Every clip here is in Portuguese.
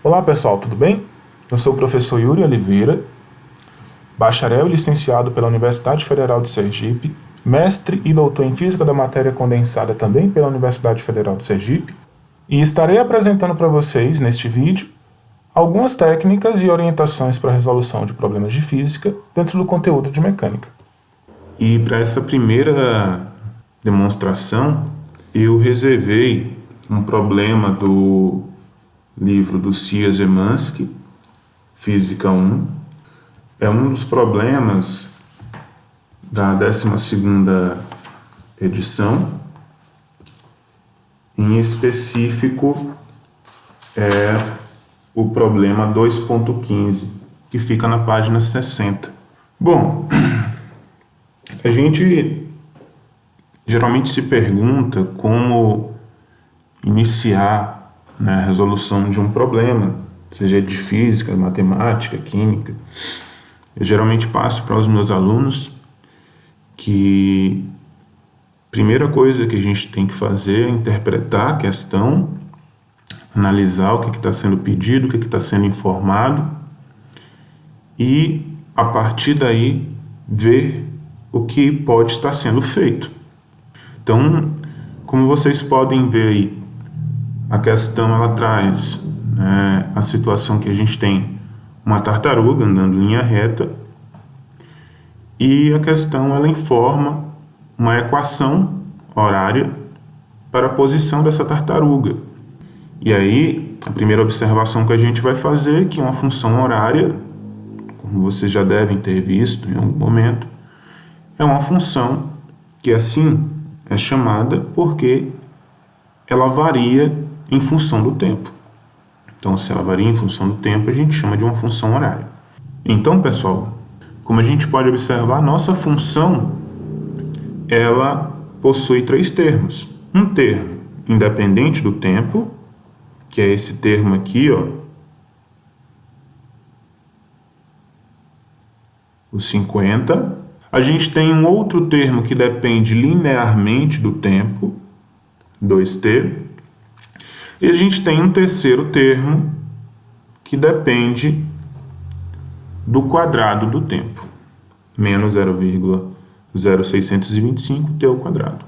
Olá pessoal, tudo bem? Eu sou o professor Yuri Oliveira, bacharel e licenciado pela Universidade Federal de Sergipe, mestre e doutor em Física da Matéria Condensada também pela Universidade Federal de Sergipe, e estarei apresentando para vocês, neste vídeo, algumas técnicas e orientações para a resolução de problemas de física dentro do conteúdo de mecânica. E para essa primeira demonstração, eu reservei um problema do livro do Csikszentmihalyi, Física 1. É um dos problemas da 12ª edição. Em específico, é o problema 2.15, que fica na página 60. Bom, a gente geralmente se pergunta como iniciar a resolução de um problema, seja de física, matemática, química. Eu geralmente passo para os meus alunos que a primeira coisa que a gente tem que fazer é interpretar a questão, analisar o que está sendo pedido, o que está sendo informado e, a partir daí, ver o que pode estar sendo feito. Então, como vocês podem ver aí, a questão ela traz a situação que a gente tem uma tartaruga andando em linha reta e a questão ela informa uma equação horária para a posição dessa tartaruga. E aí, a primeira observação que a gente vai fazer é que uma função horária, como vocês já devem ter visto em algum momento, é uma função que assim é chamada porque ela varia em função do tempo. Então, se ela varia em função do tempo, a gente chama de uma função horária. Então, pessoal, como a gente pode observar, nossa função, ela possui 3 termos. Um termo independente do tempo, que é esse termo aqui, ó, o 50. A gente tem um outro termo que depende linearmente do tempo, 2t. E a gente tem um terceiro termo que depende do quadrado do tempo, menos 0,0625t ao quadrado.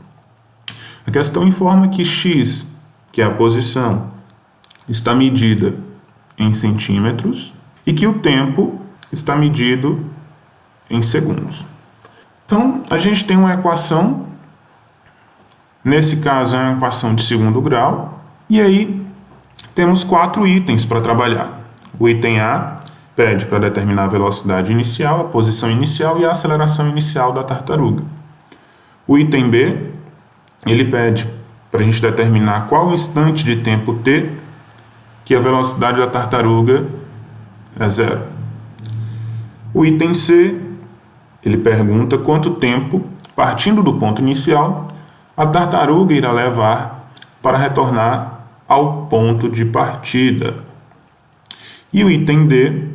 A questão informa que x, que é a posição, está medida em centímetros e que o tempo está medido em segundos. Então, a gente tem uma equação, nesse caso é uma equação de segundo grau, e aí temos 4 itens para trabalhar. O item A pede para determinar a velocidade inicial, a posição inicial e a aceleração inicial da tartaruga. O item B, ele pede para a gente determinar qual instante de tempo t que a velocidade da tartaruga é 0. O item C, ele pergunta quanto tempo, partindo do ponto inicial, a tartaruga irá levar para retornar ao ponto de partida. E o item D,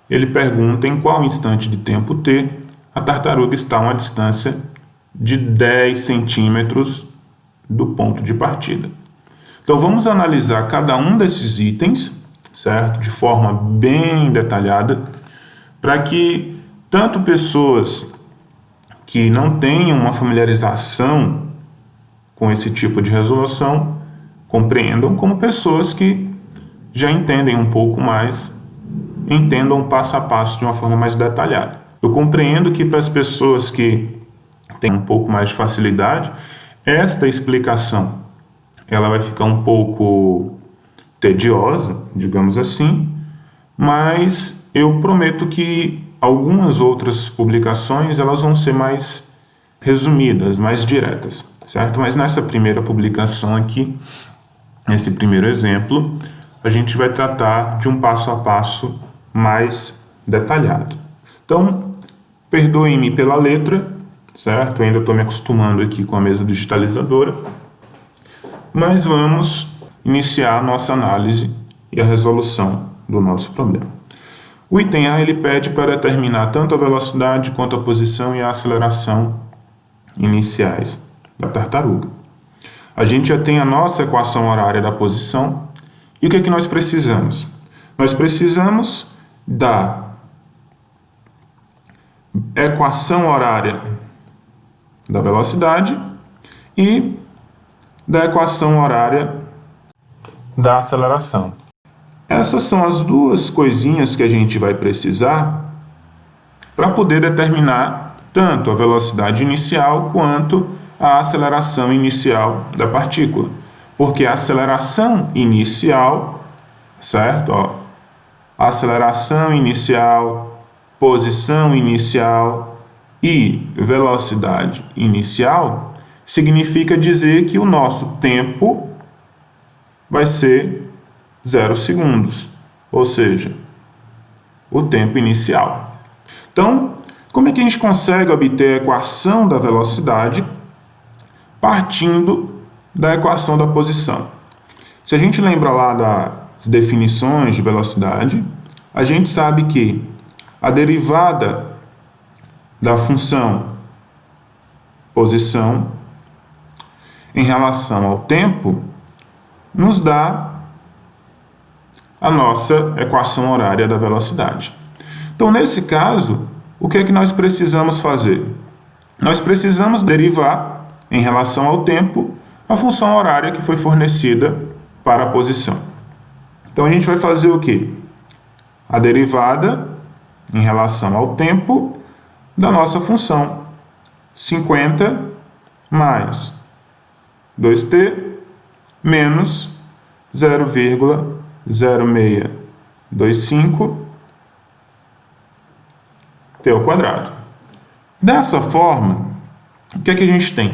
ele pergunta em qual instante de tempo t a tartaruga está a uma distância de 10 centímetros do ponto de partida. Então vamos analisar cada um desses itens, certo? De forma bem detalhada, para que tanto pessoas que não tenham uma familiarização com esse tipo de resolução compreendam, como pessoas que já entendem um pouco mais, entendam passo a passo de uma forma mais detalhada. Eu compreendo que para as pessoas que têm um pouco mais de facilidade, esta explicação ela vai ficar um pouco tediosa, digamos assim, mas eu prometo que algumas outras publicações elas vão ser mais resumidas, mais diretas, certo? Mas nessa primeira publicação aqui, nesse primeiro exemplo, a gente vai tratar de um passo a passo mais detalhado. Então, perdoem-me pela letra, certo? Eu ainda estou me acostumando aqui com a mesa digitalizadora, mas vamos iniciar a nossa análise e a resolução do nosso problema. O item A ele pede para determinar tanto a velocidade quanto a posição e a aceleração iniciais da tartaruga. A gente já tem a nossa equação horária da posição. E o que é que nós precisamos? nós precisamos da equação horária da velocidade e da equação horária da aceleração. Essas são as duas coisinhas que a gente vai precisar para poder determinar tanto a velocidade inicial quanto a aceleração inicial da partícula. Porque a aceleração inicial, certo? Aceleração inicial, posição inicial e velocidade inicial significa dizer que o nosso tempo vai ser 0 segundos, ou seja, o tempo inicial. Então, como é que a gente consegue obter a equação da velocidade partindo da equação da posição? Se a gente lembra lá das definições de velocidade, a gente sabe que a derivada da função posição em relação ao tempo nos dá a nossa equação horária da velocidade. Então, nesse caso, o que é que nós precisamos fazer? Nós precisamos derivar, em relação ao tempo, a função horária que foi fornecida para a posição. Então, a gente vai fazer o quê? A derivada, em relação ao tempo, da nossa função. 50 mais 2t menos 0,0625 t ao quadrado. Dessa forma, o que é que a gente tem?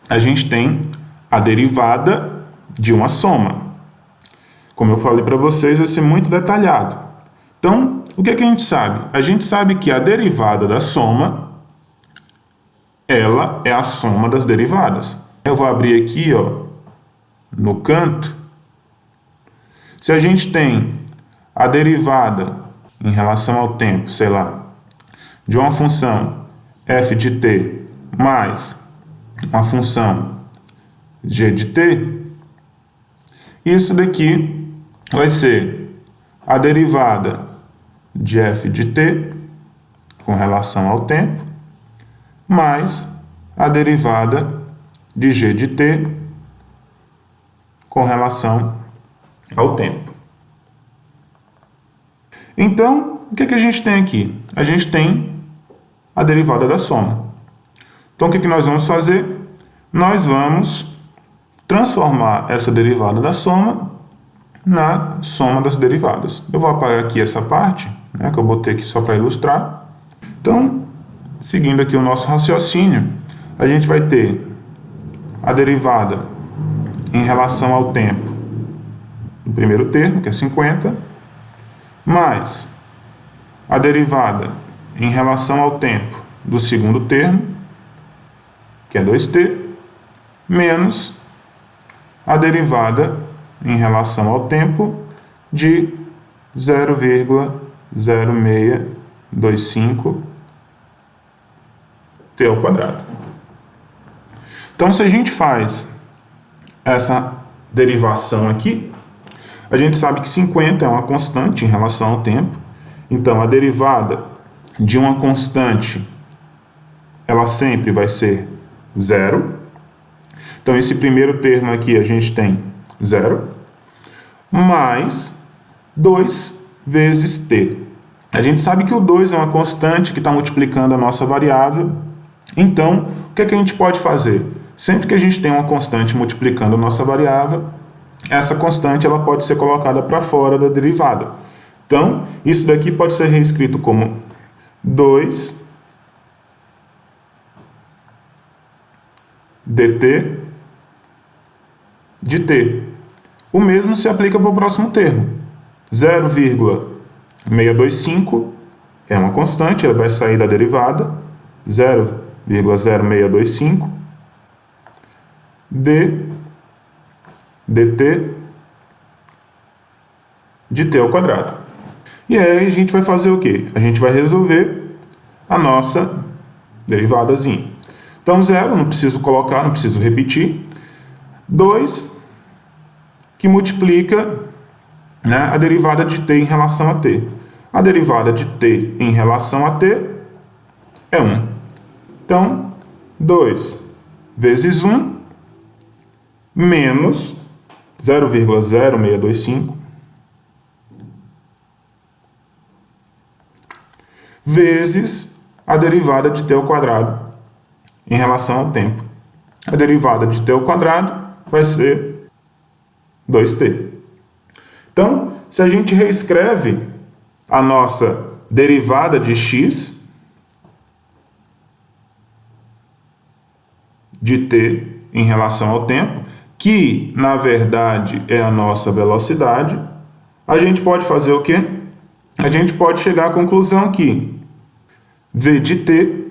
A gente tem a derivada de uma soma. Como eu falei para vocês, vai ser muito detalhado. Então, o que é que a gente sabe? A gente sabe que a derivada da soma, ela é a soma das derivadas. Eu vou abrir aqui, no canto. Se a gente tem a derivada em relação ao tempo, sei lá, de uma função f de t mais uma função g de t, isso daqui vai ser a derivada de f de t com relação ao tempo mais a derivada de g de t com relação ao tempo. Então, o que é que a gente tem aqui? A gente tem a derivada da soma. Então, o que é que nós vamos fazer? Nós vamos transformar essa derivada da soma na soma das derivadas. Eu vou apagar aqui essa parte, que eu botei aqui só para ilustrar. Então, seguindo aqui o nosso raciocínio, a gente vai ter a derivada em relação ao tempo do primeiro termo, que é 50, mais a derivada em relação ao tempo do segundo termo, que é 2t, menos a derivada em relação ao tempo de 0,0625 t ao quadrado. Então, se a gente faz essa derivação aqui, a gente sabe que 50 é uma constante em relação ao tempo. Então, a derivada de uma constante, ela sempre vai ser 0. Então, esse primeiro termo aqui a gente tem 0, mais 2 vezes t. A gente sabe que o 2 é uma constante que está multiplicando a nossa variável. Então, o que é que a gente pode fazer? Sempre que a gente tem uma constante multiplicando a nossa variável, essa constante ela pode ser colocada para fora da derivada. Então, isso daqui pode ser reescrito como 2 dt de t. O mesmo se aplica para o próximo termo. 0,625 é uma constante, ela vai sair da derivada. 0,0625 dt de t ao quadrado. E aí a gente vai fazer o quê? A gente vai resolver a nossa derivadazinha. Então, 0, não preciso colocar, não preciso repetir. 2, que multiplica né, a derivada de t em relação a t. A derivada de t em relação a t é 1. Então, 2 vezes 1 menos 0,0625 vezes a derivada de t ao quadrado em relação ao tempo. A derivada de t ao quadrado vai ser 2t. Então, se a gente reescreve a nossa derivada de x de t em relação ao tempo, que na verdade é a nossa velocidade, a gente pode fazer o quê? A gente pode chegar à conclusão que v de t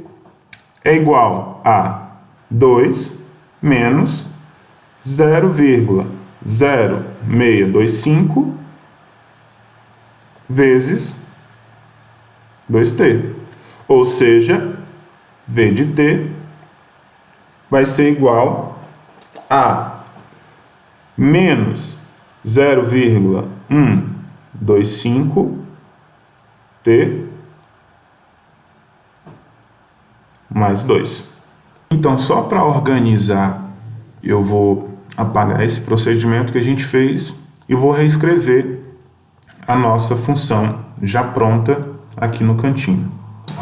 é igual a 2 menos 0,0625 vezes 2t. Ou seja, v de t vai ser igual a menos 0,125t mais 2. Então, só para organizar, eu vou apagar esse procedimento que a gente fez e vou reescrever a nossa função já pronta aqui no cantinho.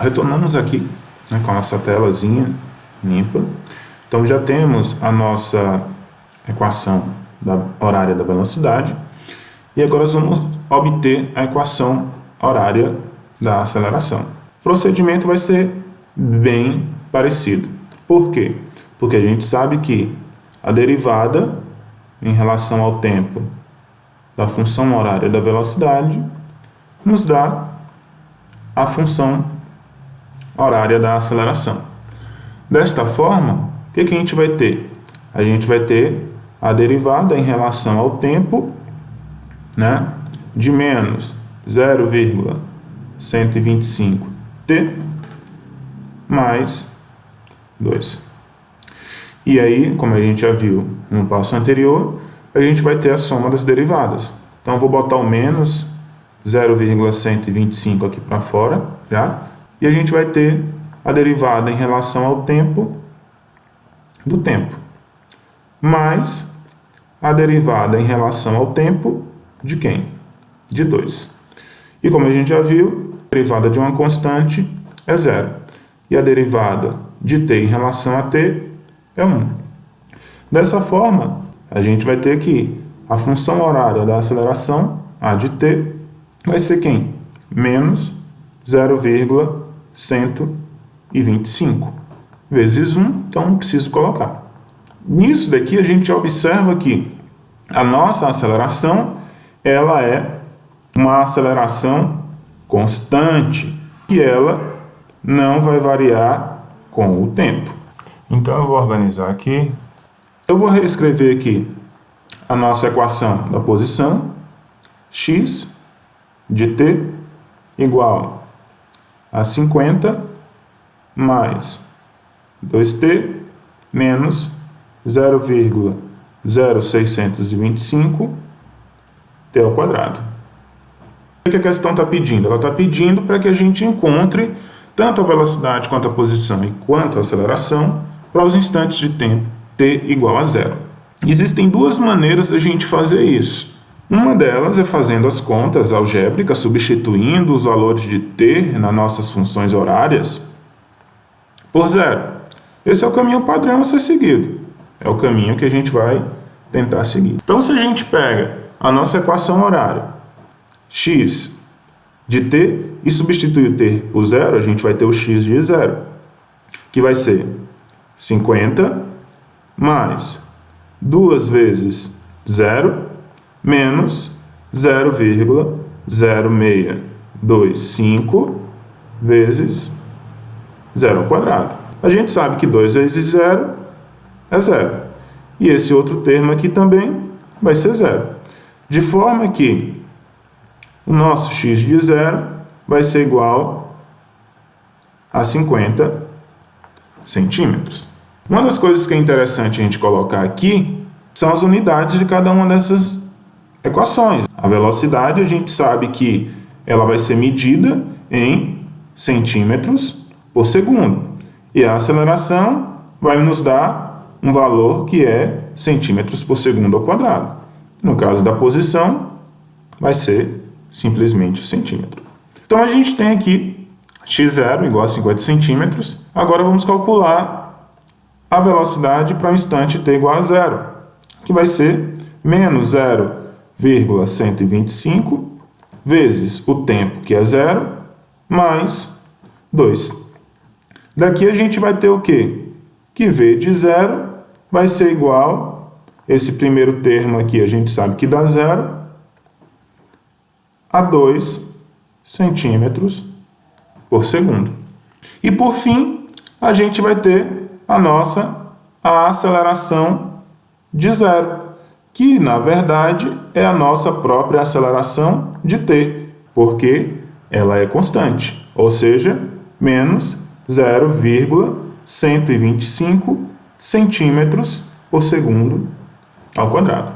Retornamos aqui, né, com a nossa telazinha limpa. Então, já temos a nossa equação horária da velocidade e agora nós vamos obter a equação horária da aceleração. O procedimento vai ser bem parecido. Por quê? Porque a gente sabe que a derivada em relação ao tempo da função horária da velocidade nos dá a função horária da aceleração. Desta forma, o que a gente vai ter? A gente vai ter a derivada em relação ao tempo, né, de menos 0,125t mais 2. E aí, como a gente já viu no passo anterior, a gente vai ter a soma das derivadas. Então, eu vou botar o menos 0,125 aqui para fora, já, e a gente vai ter a derivada em relação ao tempo do tempo, mais a derivada em relação ao tempo de quem? De 2. E como a gente já viu, a derivada de uma constante é 0. E a derivada de t em relação a t é 1. Dessa forma, a gente vai ter que a função horária da aceleração, a de t, vai ser quem? Menos 0,125 vezes 1, então não preciso colocar. Nisso daqui a gente observa que a nossa aceleração, ela é uma aceleração constante, que ela não vai variar com o tempo. Então eu vou organizar aqui. Eu vou reescrever aqui a nossa equação da posição, x de t igual a 50 mais 2t menos 0,0625 t ao quadrado. O que a questão está pedindo? Ela está pedindo para que a gente encontre tanto a velocidade quanto a posição e quanto a aceleração para os instantes de tempo t igual a 0. Existem duas maneiras da gente fazer isso. Uma delas é fazendo as contas algébricas, substituindo os valores de t nas nossas funções horárias por 0. Esse é o caminho padrão a ser seguido. É o caminho que a gente vai tentar seguir. Então, se a gente pega a nossa equação horária, x de t, e substitui o t por 0, a gente vai ter o x de 0, que vai ser 50 mais 2 vezes 0 menos 0,0625 vezes 0 ao quadrado. A gente sabe que 2 vezes 0 é 0. E esse outro termo aqui também vai ser 0. De forma que o nosso x de 0 vai ser igual a 50 centímetros. Uma das coisas que é interessante a gente colocar aqui são as unidades de cada uma dessas equações. A velocidade a gente sabe que ela vai ser medida em centímetros por segundo. E a aceleração vai nos dar um valor que é centímetros por segundo ao quadrado. No caso da posição, vai ser simplesmente o centímetro. Então a gente tem aqui x0 igual a 50 centímetros. Agora vamos calcular a velocidade para o instante t igual a zero, que vai ser menos 0,125 vezes o tempo, que é zero, mais 2. Daqui a gente vai ter o quê? Que v de zero vai ser igual, esse primeiro termo aqui a gente sabe que dá zero, a 2 centímetros por segundo. E por fim, a gente vai ter a aceleração de zero, que na verdade é a nossa própria aceleração de t, porque ela é constante, ou seja, menos 0,125 centímetros por segundo ao quadrado.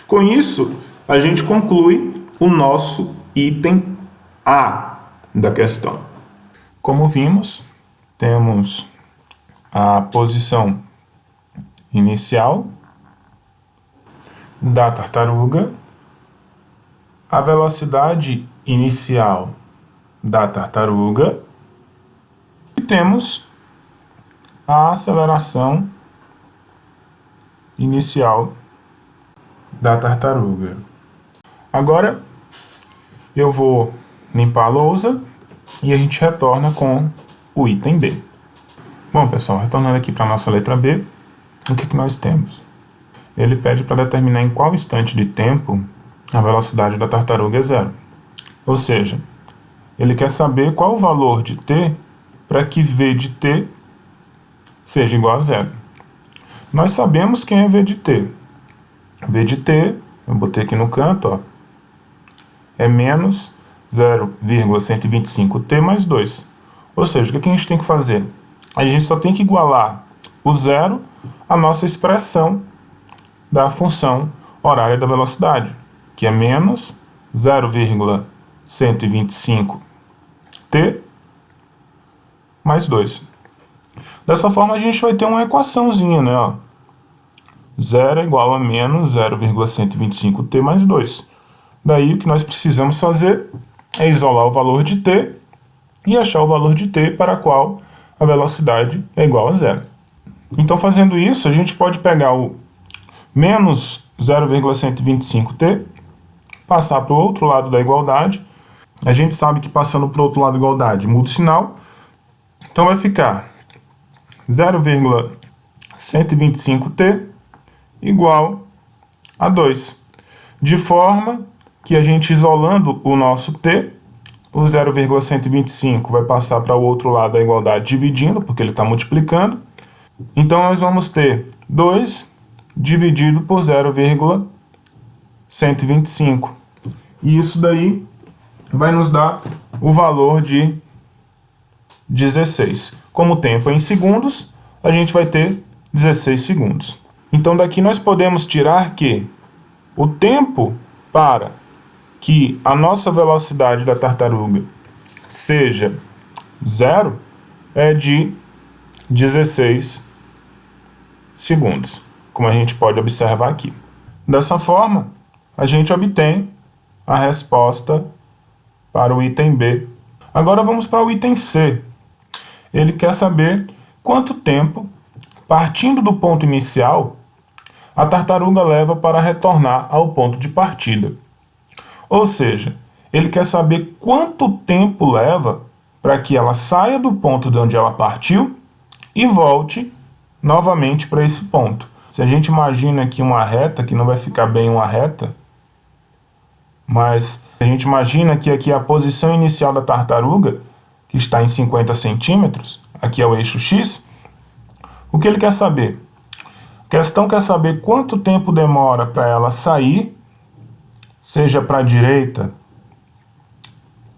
Com isso, a gente conclui o nosso item A da questão. Como vimos, temos a posição inicial da tartaruga, a velocidade inicial da tartaruga e temos a aceleração inicial da tartaruga. Agora eu vou limpar a lousa e a gente retorna com o item B. Bom, pessoal, retornando aqui para a nossa letra B, o que nós temos? Ele pede para determinar em qual instante de tempo a velocidade da tartaruga é zero. Ou seja, ele quer saber qual o valor de t para que v de t seja igual a zero. Nós sabemos quem é v de t. V de t, eu botei aqui no canto, ó, é menos 0,125t mais 2. Ou seja, o que a gente tem que fazer? A gente só tem que igualar o zero à nossa expressão da função horária da velocidade, que é menos 0,125t mais 2. Dessa forma, a gente vai ter uma equaçãozinha, né? Ó. 0 é igual a menos 0,125t mais 2. Daí, o que nós precisamos fazer é isolar o valor de t e achar o valor de t para qual a velocidade é igual a zero. Então, fazendo isso, a gente pode pegar o menos 0,125t, passar para o outro lado da igualdade. A gente sabe que passando para o outro lado da igualdade muda o sinal. Então, vai ficar 0,125t igual a 2. De forma que a gente isolando o nosso t, o 0,125 vai passar para o outro lado da igualdade dividindo, porque ele está multiplicando. Então, nós vamos ter 2 dividido por 0,125. E isso daí vai nos dar o valor de 16. Como o tempo é em segundos, a gente vai ter 16 segundos. Então, daqui nós podemos tirar que o tempo para que a nossa velocidade da tartaruga seja zero é de 16 segundos, como a gente pode observar aqui. Dessa forma, a gente obtém a resposta para o item B. Agora vamos para o item C. Ele quer saber quanto tempo, partindo do ponto inicial, a tartaruga leva para retornar ao ponto de partida. Ou seja, ele quer saber quanto tempo leva para que ela saia do ponto de onde ela partiu e volte novamente para esse ponto. Se a gente imagina aqui uma reta, que não vai ficar bem uma reta, mas a gente imagina que aqui é a posição inicial da tartaruga, que está em 50 centímetros, aqui é o eixo X, o que ele quer saber? A questão quer saber quanto tempo demora para ela sair, seja para a direita,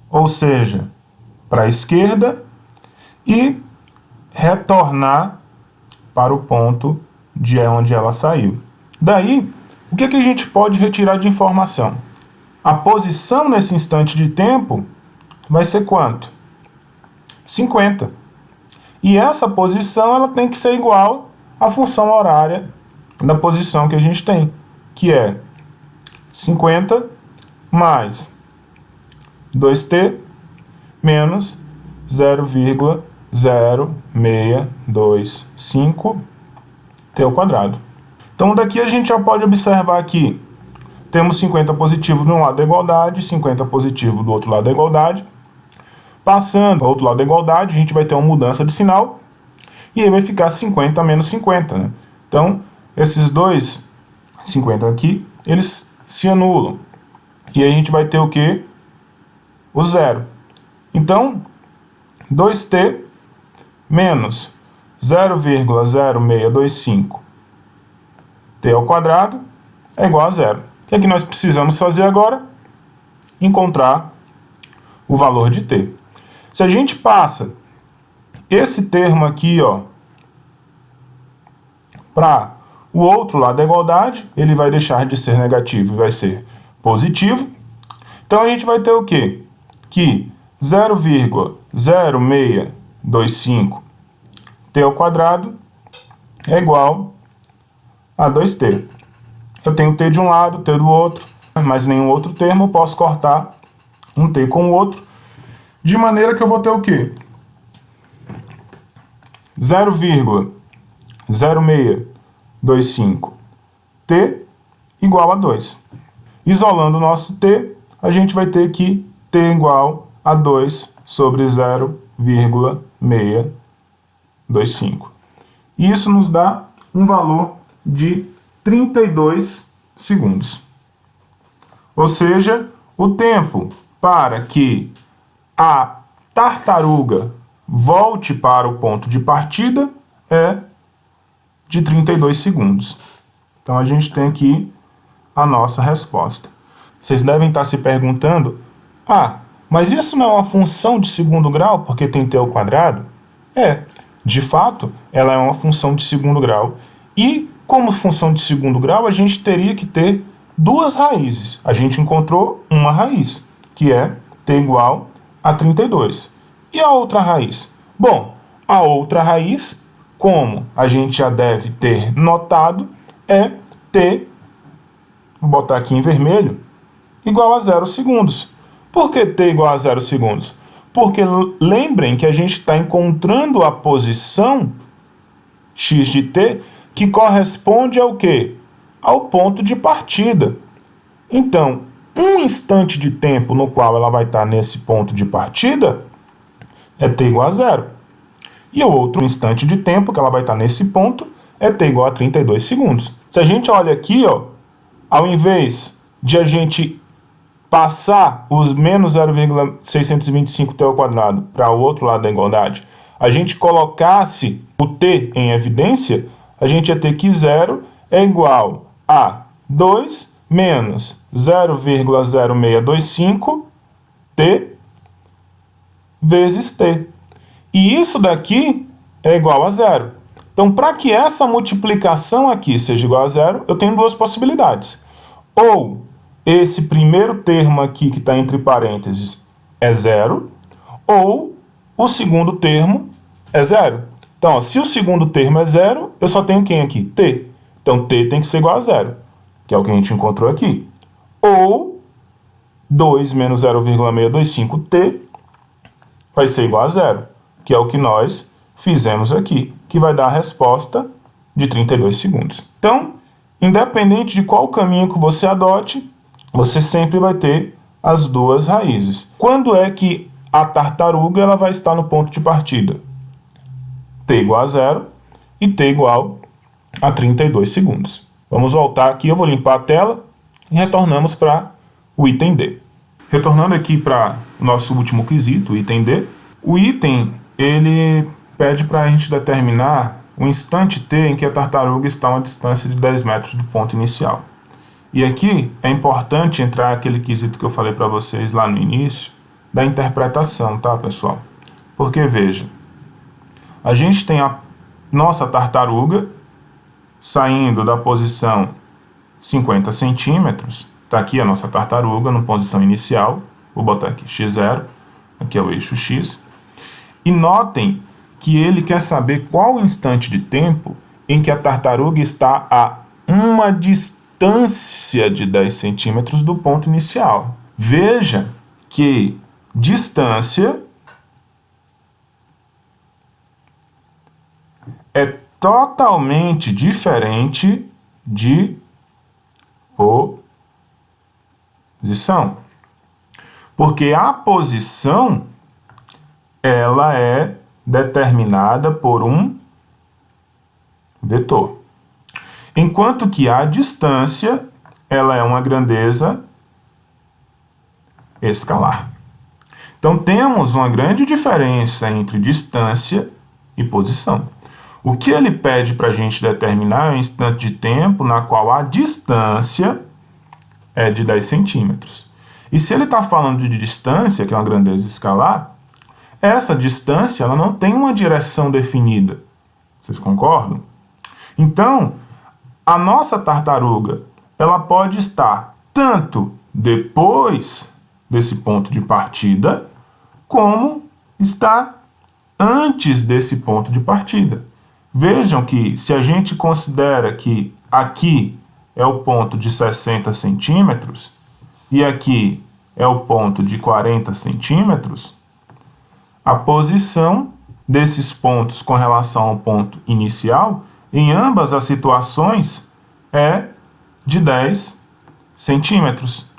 ou seja, para a esquerda, e retornar para o ponto de onde ela saiu. Daí, o que a gente pode retirar de informação? a posição nesse instante de tempo vai ser quanto? 50. E essa posição ela tem que ser igual à função horária da posição que a gente tem, que é 50 mais 2t menos 0,0625 t ao quadrado. Então daqui a gente já pode observar que temos 50 positivo de um lado da igualdade, 50 positivo do outro lado da igualdade. Passando para o outro lado da igualdade, a gente vai ter uma mudança de sinal e aí vai ficar 50 menos 50, né? Então, esses dois 50 aqui, eles se anulam. E aí a gente vai ter o quê? O zero. Então, 2t menos 0,0625 t ao quadrado é igual a zero. O que é que nós precisamos fazer agora? Encontrar o valor de t. Se a gente passa esse termo aqui, ó, para o outro lado da igualdade, ele vai deixar de ser negativo e vai ser positivo. Então a gente vai ter o quê? Que 0,0625 t ao quadrado é igual a 2t. Eu tenho t de um lado, t do outro, mas nenhum outro termo, eu posso cortar um t com o outro, de maneira que eu vou ter o quê? 0,0625 t igual a 2. Isolando o nosso t, a gente vai ter que t igual a 2 sobre 0,625. E isso nos dá um valor de 32 segundos. Ou seja, o tempo para que a tartaruga volte para o ponto de partida é de 32 segundos. Então a gente tem aqui a nossa resposta. Vocês devem estar se perguntando, mas isso não é uma função de segundo grau porque tem t ao quadrado? De fato, ela é uma função de segundo grau. E como função de segundo grau, a gente teria que ter duas raízes. A gente encontrou uma raiz, que é t igual a 32. E a outra raiz? Bom, a outra raiz, como a gente já deve ter notado, é t, vou botar aqui em vermelho, igual a 0 segundos. Por que t igual a 0 segundos? Porque lembrem que a gente está encontrando a posição x de t que corresponde ao quê? Ao ponto de partida. Então, um instante de tempo no qual ela vai estar nesse ponto de partida é t igual a 0. E o outro instante de tempo que ela vai estar nesse ponto é t igual a 32 segundos. Se a gente olha aqui, ó, ao invés de a gente passar os menos 0,625 t ao quadrado para o outro lado da igualdade, a gente colocasse o t em evidência, a gente ia ter que 0 é igual a 2 menos 0,0625 t vezes t. E isso daqui é igual a 0. Então, para que essa multiplicação aqui seja igual a 0, eu tenho duas possibilidades. Ou esse primeiro termo aqui que está entre parênteses é 0, ou o segundo termo é 0. Então, ó, se o segundo termo é 0, eu só tenho quem aqui? T. Então, t tem que ser igual a 0, que é o que a gente encontrou aqui. Ou 2 menos 0,625t vai ser igual a 0, que é o que nós fizemos aqui, que vai dar a resposta de 32 segundos. Então, independente de qual caminho que você adote, você sempre vai ter as duas raízes. Quando é que a tartaruga ela vai estar no ponto de partida? T igual a 0 e t igual a 32 segundos. Vamos voltar aqui, eu vou limpar a tela e retornamos para o item D. Retornando aqui para o nosso último quesito, o item D. O item, ele pede para a gente determinar o instante t em que a tartaruga está a uma distância de 10 metros do ponto inicial. E aqui é importante entrar aquele quesito que eu falei para vocês lá no início, da interpretação, tá, pessoal? Porque, veja, a gente tem a nossa tartaruga saindo da posição 50 centímetros Está aqui a nossa tartaruga na posição inicial. Vou botar aqui x0, aqui é o eixo x. E notem que ele quer saber qual o instante de tempo em que a tartaruga está a uma distância de 10 centímetros do ponto inicial. Veja que distância é totalmente diferente de posição. Porque a posição ela é determinada por um vetor. Enquanto que a distância ela é uma grandeza escalar. Então temos uma grande diferença entre distância e posição. O que ele pede para a gente determinar é um instante de tempo na qual a distância é de 10 centímetros. E se ele está falando de distância, que é uma grandeza escalar, essa distância ela não tem uma direção definida. Vocês concordam? Então, a nossa tartaruga ela pode estar tanto depois desse ponto de partida, como está antes desse ponto de partida. Vejam que se a gente considera que aqui é o ponto de 60 centímetros e aqui é o ponto de 40 centímetros, a posição desses pontos com relação ao ponto inicial, em ambas as situações, é de 10 centímetros.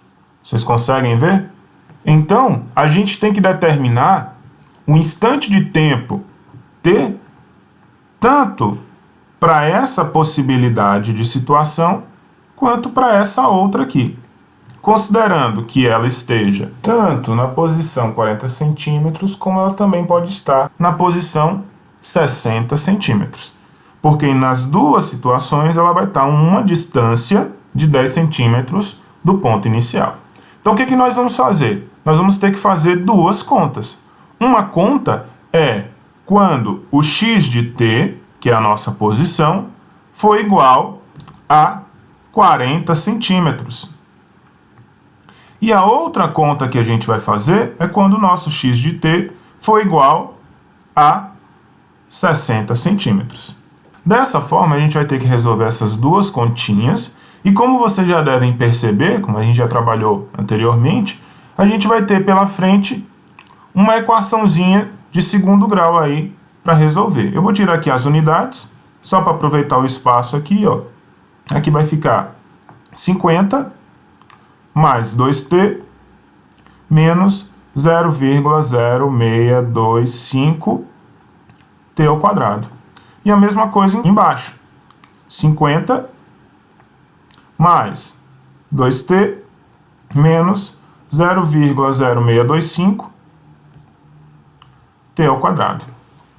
Vocês conseguem ver? Então, a gente tem que determinar o instante de tempo T tanto para essa possibilidade de situação quanto para essa outra aqui. Considerando que ela esteja tanto na posição 40 centímetros, como ela também pode estar na posição 60 centímetros. Porque nas duas situações ela vai estar a uma distância de 10 centímetros do ponto inicial. Então o que nós vamos fazer? Nós vamos ter que fazer duas contas. Uma conta é quando o x de t, que é a nossa posição, for igual a 40 centímetros. E a outra conta que a gente vai fazer é quando o nosso x de t for igual a 60 centímetros. Dessa forma, a gente vai ter que resolver essas duas continhas. E como vocês já devem perceber, como a gente já trabalhou anteriormente, a gente vai ter pela frente uma equaçãozinha de segundo grau aí para resolver. Eu vou tirar aqui as unidades, só para aproveitar o espaço aqui, ó. Aqui vai ficar 50 mais 2t menos 0,0625t ao quadrado. E a mesma coisa embaixo. 50 mais 2t menos 0,0625t ao quadrado.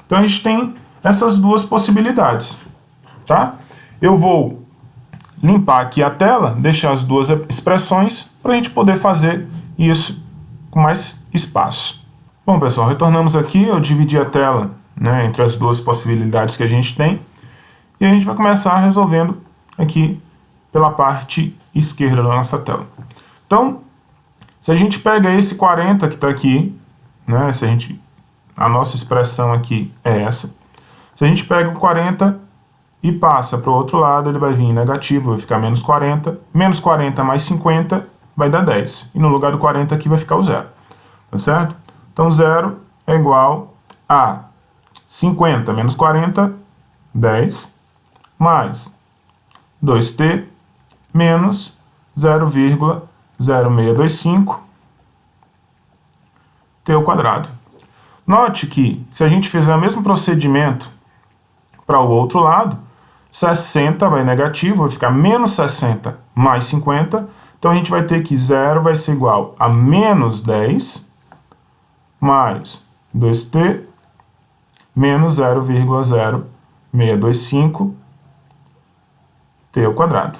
Então a gente tem essas duas possibilidades, tá? Eu vou limpar aqui a tela, deixar as duas expressões para a gente poder fazer isso com mais espaço. Bom, pessoal, retornamos aqui. Eu dividi a tela, né, entre as duas possibilidades que a gente tem e a gente vai começar resolvendo aqui pela parte esquerda da nossa tela. Então, se a gente pega esse 40 que está aqui, né, a nossa expressão aqui é essa. Se a gente pega o 40 e passa para o outro lado, ele vai vir negativo, vai ficar menos 40. Menos 40 mais 50 vai dar 10. E no lugar do 40 aqui vai ficar o zero. Tá certo? Então, 0 é igual a 50 menos 40, 10, mais 2t menos 0,0625t ao quadrado. Note que, se a gente fizer o mesmo procedimento para o outro lado, 60 vai negativo, vai ficar menos 60 mais 50. Então, a gente vai ter que 0 vai ser igual a menos 10 mais 2t menos 0,0625t ao quadrado.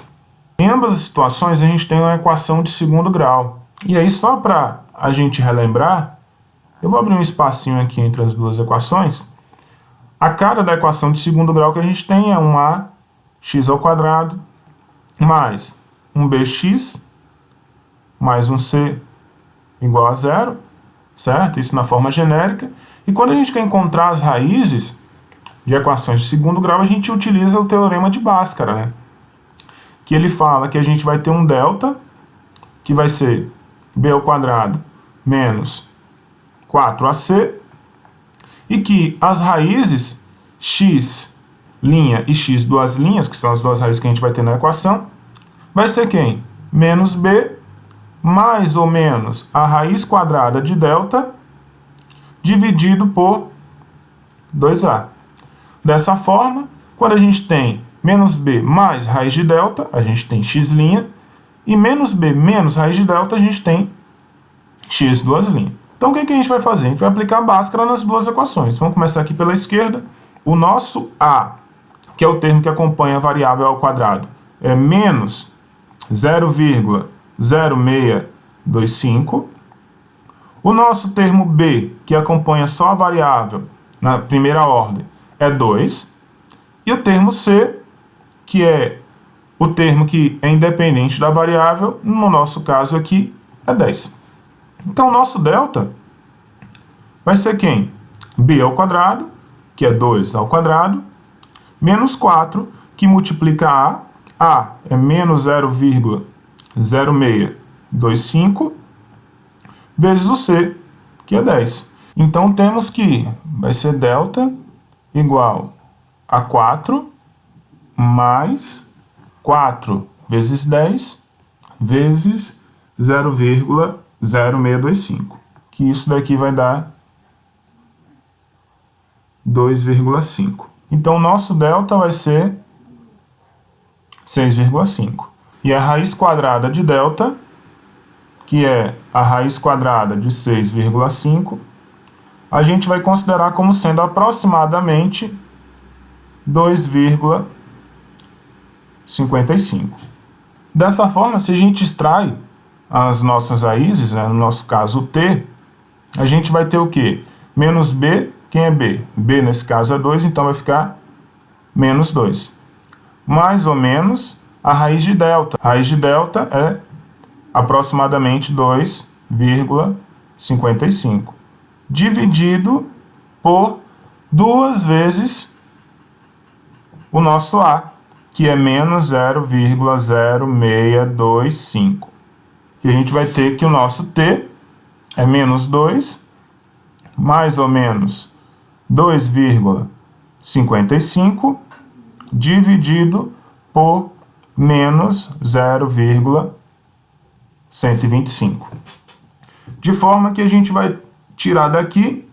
Em ambas as situações, a gente tem uma equação de segundo grau. E aí, só para a gente relembrar, eu vou abrir um espacinho aqui entre as duas equações. A cara da equação de segundo grau que a gente tem é um ax ao quadrado mais um bx mais um C igual a zero, certo? Isso na forma genérica. E quando a gente quer encontrar as raízes de equações de segundo grau, a gente utiliza o teorema de Bhaskara, né? Que ele fala que a gente vai ter um delta, que vai ser b ao quadrado menos 4ac, e que as raízes x' e x duas linhas, que são as duas raízes que a gente vai ter na equação, vai ser quem? Menos b mais ou menos a raiz quadrada de delta dividido por 2a. Dessa forma, quando a gente tem menos b mais raiz de delta, a gente tem x', e menos b menos raiz de delta, a gente tem x duas linhas. Então, o que a gente vai fazer? A gente vai aplicar Bhaskara nas duas equações. Vamos começar aqui pela esquerda. O nosso a, que é o termo que acompanha a variável ao quadrado, é menos 0,0625. O nosso termo b, que acompanha só a variável na primeira ordem, é 2. E o termo c, que é o termo que é independente da variável, no nosso caso aqui, é 10. Então, o nosso delta vai ser quem? B ao quadrado, que é 2 ao quadrado, menos 4, que multiplica a. A é menos 0,0625, vezes o C, que é 10. Então, temos que vai ser delta igual a 4 mais 4 vezes 10 vezes 0,0625, que isso daqui vai dar 2,5. Então, o nosso delta vai ser 6,5. E a raiz quadrada de delta, que é a raiz quadrada de 6,5, a gente vai considerar como sendo aproximadamente 2,55. Dessa forma, se a gente extrai as nossas raízes, né, no nosso caso o t, a gente vai ter o quê? Menos b, quem é b? b nesse caso é 2, então vai ficar menos 2. Mais ou menos a raiz de delta. A raiz de delta é aproximadamente 2,55. Dividido por 2 vezes o nosso a, que é menos 0,0625. Que a gente vai ter que o nosso t é menos 2, mais ou menos 2,55, dividido por menos 0,125. De forma que a gente vai tirar daqui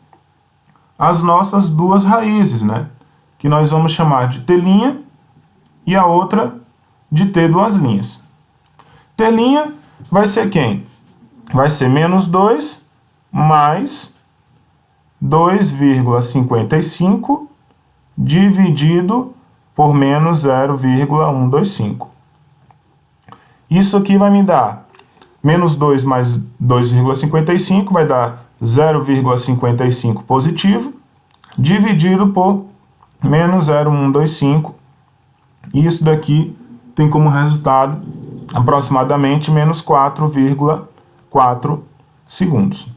as nossas duas raízes, né? Que nós vamos chamar de t' e a outra de t duas linhas. T' vai ser quem? Vai ser menos 2 mais 2,55 dividido por menos 0,125. Isso aqui vai me dar menos 2 mais 2,55, vai dar 0,55 positivo, dividido por menos 0,125. E isso daqui tem como resultado aproximadamente menos 4,4 segundos.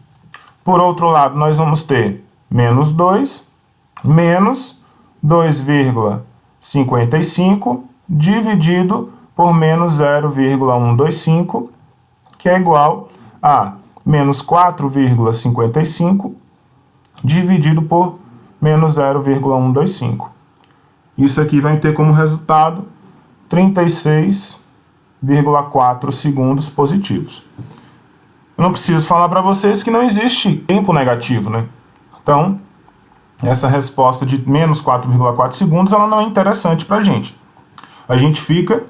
Por outro lado, nós vamos ter menos 2 menos 2,55 dividido por menos 0,125, que é igual a menos 4,55 dividido por menos 0,125. Isso aqui vai ter como resultado 36,4 segundos positivos. Eu não preciso falar para vocês que não existe tempo negativo, né? Então, essa resposta de menos 4,4 segundos, ela não é interessante para a gente. A gente fica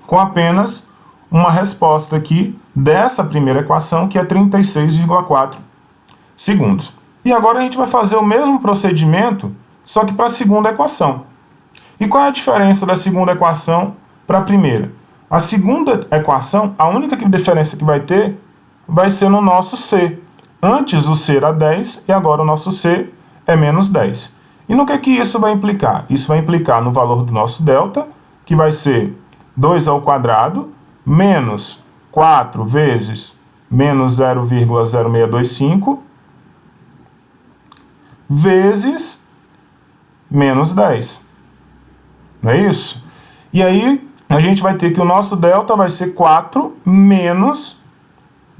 com apenas uma resposta aqui dessa primeira equação, que é 36,4 segundos. E agora a gente vai fazer o mesmo procedimento, só que para a segunda equação. E qual é a diferença da segunda equação para a primeira? A segunda equação, a única diferença que vai ter vai ser no nosso C. Antes o C era 10 e agora o nosso C é menos 10. E no que isso vai implicar? Isso vai implicar no valor do nosso delta, que vai ser 2 ao quadrado menos 4 vezes menos 0,0625 vezes menos 10. Não é isso? E aí, a gente vai ter que o nosso delta vai ser 4 menos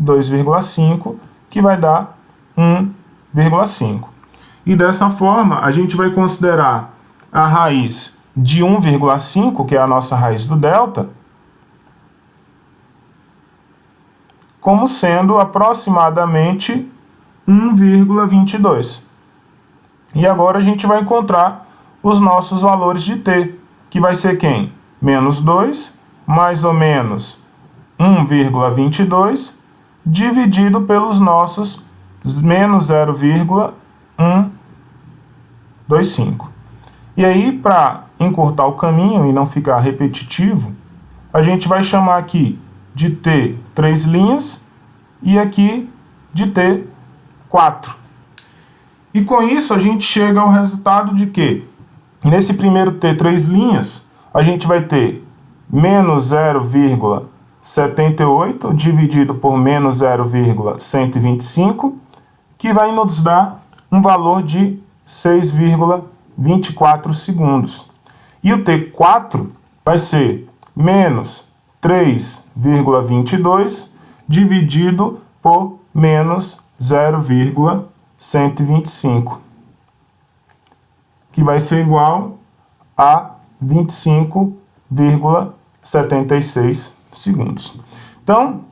2,5, que vai dar 1,5. E dessa forma, a gente vai considerar a raiz de 1,5, que é a nossa raiz do delta, como sendo aproximadamente 1,22. E agora a gente vai encontrar os nossos valores de t, que vai ser quem? Menos 2, mais ou menos 1,22, dividido pelos nossos menos 0,125. E aí, para encurtar o caminho e não ficar repetitivo, a gente vai chamar aqui de t 3 linhas e aqui de t 4. E com isso a gente chega ao resultado de que, nesse primeiro t 3 linhas, a gente vai ter menos 0,78 dividido por menos 0,125, que vai nos dar um valor de 6,24 segundos. E o T4 vai ser menos 3,22 dividido por menos 0,125, que vai ser igual a 25,76 segundos. Então,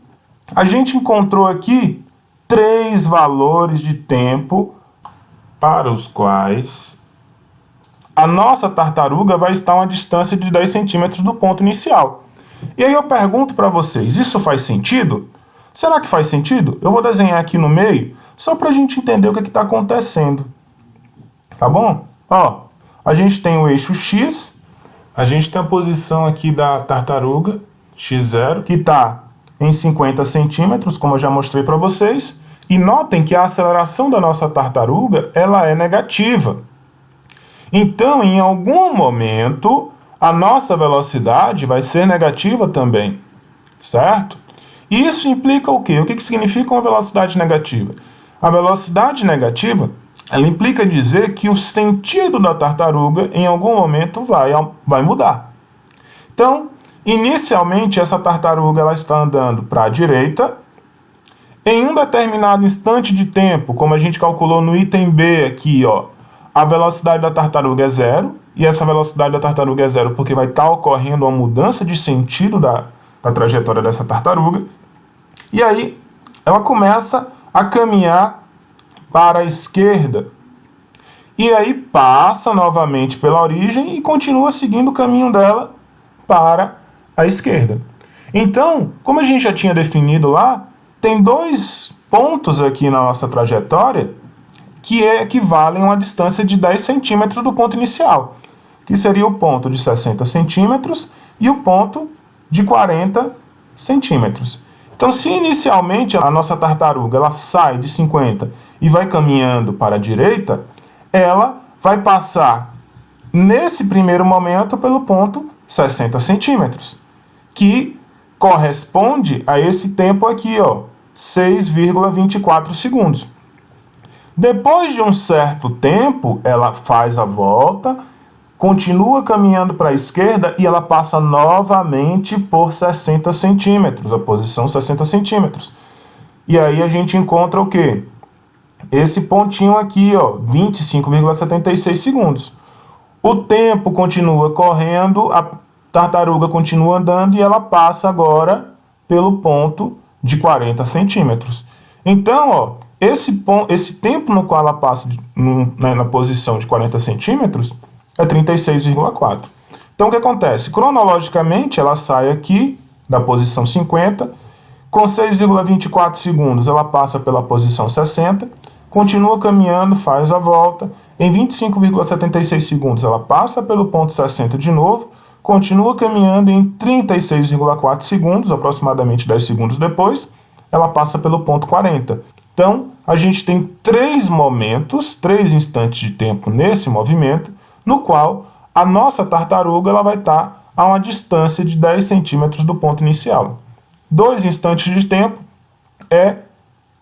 a gente encontrou aqui 3 valores de tempo para os quais a nossa tartaruga vai estar a uma distância de 10 centímetros do ponto inicial. E aí eu pergunto para vocês, isso faz sentido? Será que faz sentido? Eu vou desenhar aqui no meio, só para a gente entender o que está acontecendo. Tá bom? Ó, a gente tem o eixo X, a gente tem a posição aqui da tartaruga, x0, que está em 50 centímetros, como eu já mostrei para vocês. E notem que a aceleração da nossa tartaruga, ela é negativa. Então, em algum momento, a nossa velocidade vai ser negativa também, certo? E isso implica o quê? O que significa uma velocidade negativa? A velocidade negativa, ela implica dizer que o sentido da tartaruga, em algum momento, vai mudar. Então, inicialmente, essa tartaruga ela está andando para a direita. Em um determinado instante de tempo, como a gente calculou no item B aqui, ó, a velocidade da tartaruga é 0, e essa velocidade da tartaruga é 0 porque vai estar ocorrendo uma mudança de sentido da trajetória dessa tartaruga. E aí, ela começa a caminhar para a esquerda. E aí passa novamente pela origem e continua seguindo o caminho dela para a esquerda. Então, como a gente já tinha definido lá, tem 2 pontos aqui na nossa trajetória que equivalem a uma distância de 10 centímetros do ponto inicial, que seria o ponto de 60 centímetros e o ponto de 40 centímetros. Então, se inicialmente a nossa tartaruga ela sai de 50 e vai caminhando para a direita, ela vai passar, nesse primeiro momento, pelo ponto 60 centímetros, que corresponde a esse tempo aqui, ó, 6,24 segundos. Depois de um certo tempo, ela faz a volta, continua caminhando para a esquerda e ela passa novamente por 60 centímetros, a posição 60 centímetros. E aí a gente encontra o quê? Esse pontinho aqui, ó, 25,76 segundos. O tempo continua correndo, a tartaruga continua andando e ela passa agora pelo ponto de 40 centímetros. Então, ó, esse tempo no qual ela passa na posição de 40 centímetros é 36,4. Então, o que acontece? Cronologicamente, ela sai aqui da posição 50, com 6,24 segundos ela passa pela posição 60, continua caminhando, faz a volta, em 25,76 segundos ela passa pelo ponto 60 de novo, continua caminhando, em 36,4 segundos, aproximadamente 10 segundos depois, ela passa pelo ponto 40. Então, a gente tem 3 momentos, 3 instantes de tempo nesse movimento, no qual a nossa tartaruga ela vai estar a uma distância de 10 centímetros do ponto inicial. 2 instantes de tempo é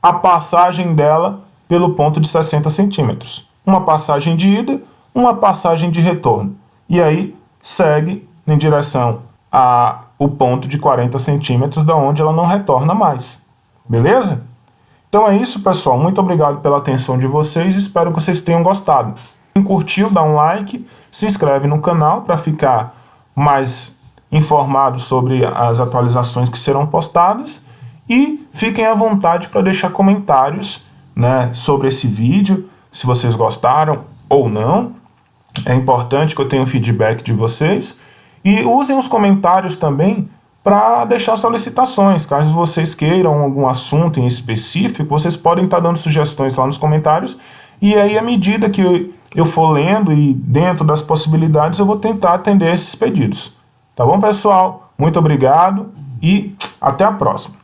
a passagem dela pelo ponto de 60 centímetros. Uma passagem de ida, uma passagem de retorno. E aí segue em direção ao ponto de 40 centímetros, da onde ela não retorna mais. Beleza? Então é isso, pessoal. Muito obrigado pela atenção de vocês. Espero que vocês tenham gostado. Quem curtiu, dá um like, se inscreve no canal para ficar mais informado sobre as atualizações que serão postadas. E fiquem à vontade para deixar comentários, né, sobre esse vídeo, se vocês gostaram ou não. É importante que eu tenha o feedback de vocês. E usem os comentários também para deixar solicitações. Caso vocês queiram algum assunto em específico, vocês podem estar dando sugestões lá nos comentários. E aí, à medida que eu for lendo e dentro das possibilidades, eu vou tentar atender esses pedidos. Tá bom, pessoal? Muito obrigado e até a próxima.